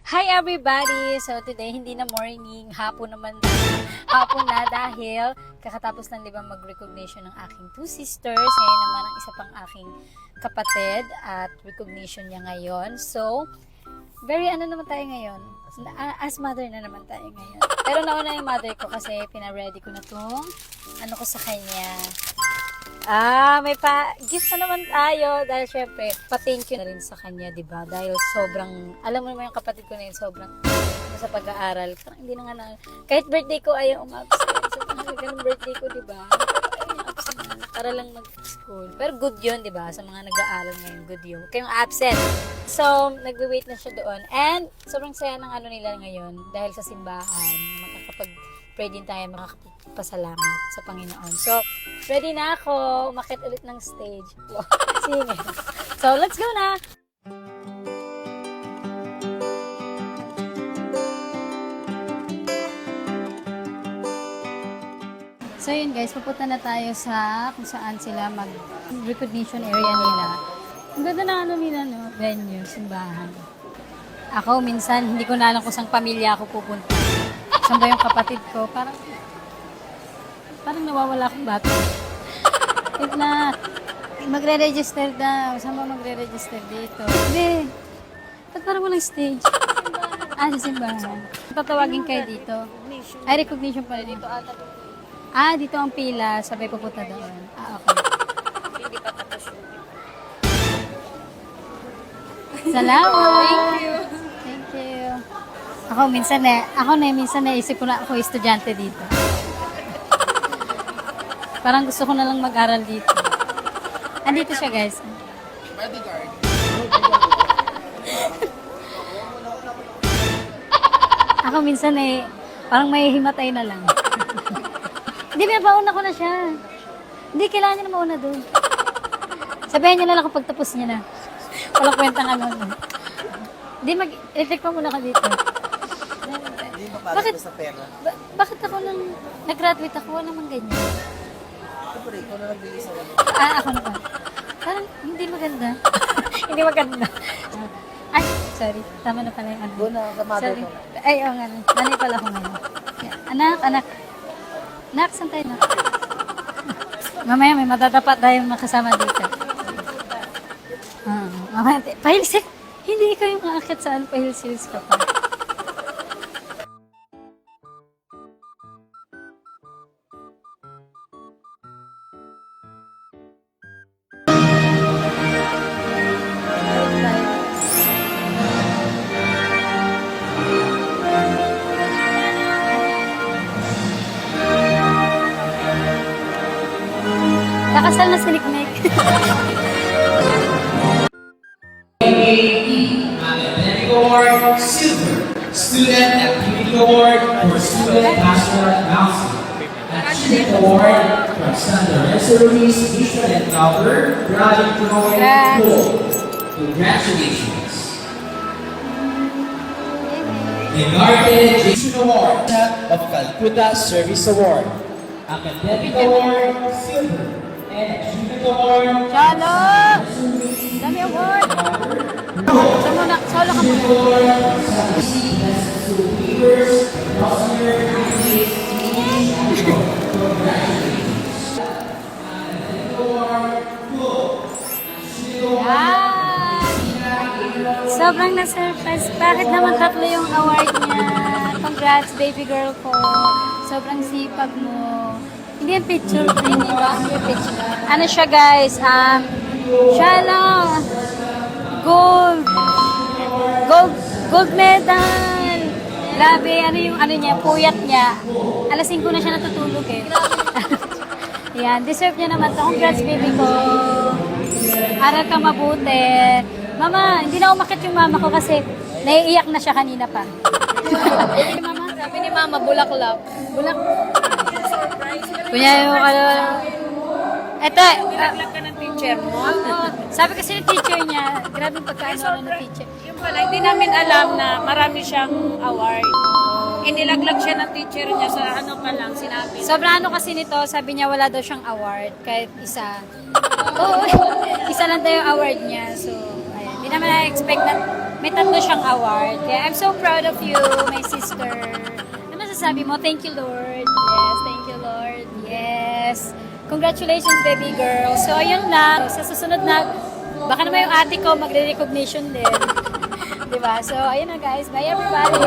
Hi everybody! So today hindi na morning, hapon naman. Hapon na dahil kakatapos ng libang mag-recognition ng aking two sisters. Ngayon naman ang isa pang aking kapatid at recognition niya ngayon. So, very ano naman tayo ngayon? As mother na naman tayo ngayon. Pero nauna yung mother ko kasi pina-ready ko na tong ano ko sa kanya. May gift na naman tayo dahil syempre, pa-thank you na rin sa kanya, di ba? Dahil sobrang, alam mo naman yung kapatid ko na yun, sobrang sa pag-aaral. Parang hindi na nga na, kahit birthday ko ayaw umabsent. So, ganun birthday ko, di ba? Para lang mag-school. Pero good yun, di ba? Sa mga nag-aaral ngayon, good yun. Huwag kayong absent. So, nagbe-wait na siya doon. And, sobrang saya ng ano nila ngayon dahil sa simbahan, makakapag-pray din tayo, makakapagpasalamat sa Panginoon. So, ready na ako. Umakit ulit ng stage. Sige. So, let's go na! So yun guys, pupunta na tayo sa kung saan sila mag-recognition area nila. Ang ganda na ano nila, no? Venue, simbahan. Ako minsan, hindi ko na alam kung saan pamilya ako pupunta. Saan ba yung kapatid ko? Parang nawawala akong bata. Wait na, magre-register daw. Saan ba magre-register dito? Hindi. Ba't parang walang stage? Sa simbahan. Tatawagin kayo dito. Ay, recognition pala dito. Dito ang pila. Sabay pupunta doon. Okay. Hindi pa tapos yun. Salamat! Thank you! Thank you. Minsan naisip ko na ako estudyante dito. Parang gusto ko na lang mag-aral dito. Andito siya, guys. Bodyguard. Ako minsan parang may himatay na lang. Hindi, pinapauna ko na siya. Hindi, kailangan niya na mauna doon. Sabihin niya na lang kapag tapos niya na. Walang kwentang ano. Hindi, mag-reflect pa muna ka dito. Hindi ba para sa pera? Bakit ako lang, nag-graduate ako, naman ganyan. Siyempre, ikaw na nagbigay sa wala. Ako na ba? Parang hindi maganda. Hindi maganda. Ay, sorry. Tama na pala yung ano. Doon na sa mother Sorry. ko. Ay, oo nga. Nanay pala ako ngayon. Anak. Nak, saan tayo na? Mamaya may matatapat tayong makasama dito. Mamaya, pahilsis. Hindi ikaw yung aakit saan pahilsis ka pa. Kakasal na si Nick. Academic Award Silver, Student Activity Award for Student Pastoral Counseling, Achievement Award from Santa Rosa Ruiz Mission and Calvert, Graduate Award Gold. Congratulations. The Garden Jason Award of Calcutta Service Award, Academic Award Silver, and Achievement Award. Chalo! Dami award! Solo ka muna. Sobrang na-surprise. Bakit naman tatlo yung award niya? Congrats, baby girl ko. Sobrang sipag mo. Hindi yung picture. Hindi ba? Yung picture. Ano siya, guys? Siya lang. Gold medal. Grabe, ano niya, puyat niya. Alas 5 na siya natutulog eh. Yan, deserve niya naman to. Congrats, baby ko. Aral ka mabuti. Mama, hindi na umakit yung mama ko kasi naiiyak na siya kanina pa. Sabi ni Mama, bulaklak. Kunya yung Ito, Bulaklak ka ng teacher mo. sabi kasi ng teacher niya, grabe yung pagkaano ng teacher. Yung pala, hindi namin alam na marami siyang award. Inilaglag siya ng teacher niya sa ano pa lang, sinabi. Sobrang ano kasi nito, sabi niya wala daw siyang award, kahit isa. Oo, isa lang daw yung award niya. So, ayun. Hindi naman na-expect na may 3 siyang award. Kaya I'm so proud of you, my sister. Ano masasabi mo? Thank you, Lord. Yes, thank you, Lord. Yes. Congratulations, baby girl. So, ayun na. Sa susunod na, baka naman yung ate ko magre-recognition din. Diba? So, ayun na guys. Bye everybody!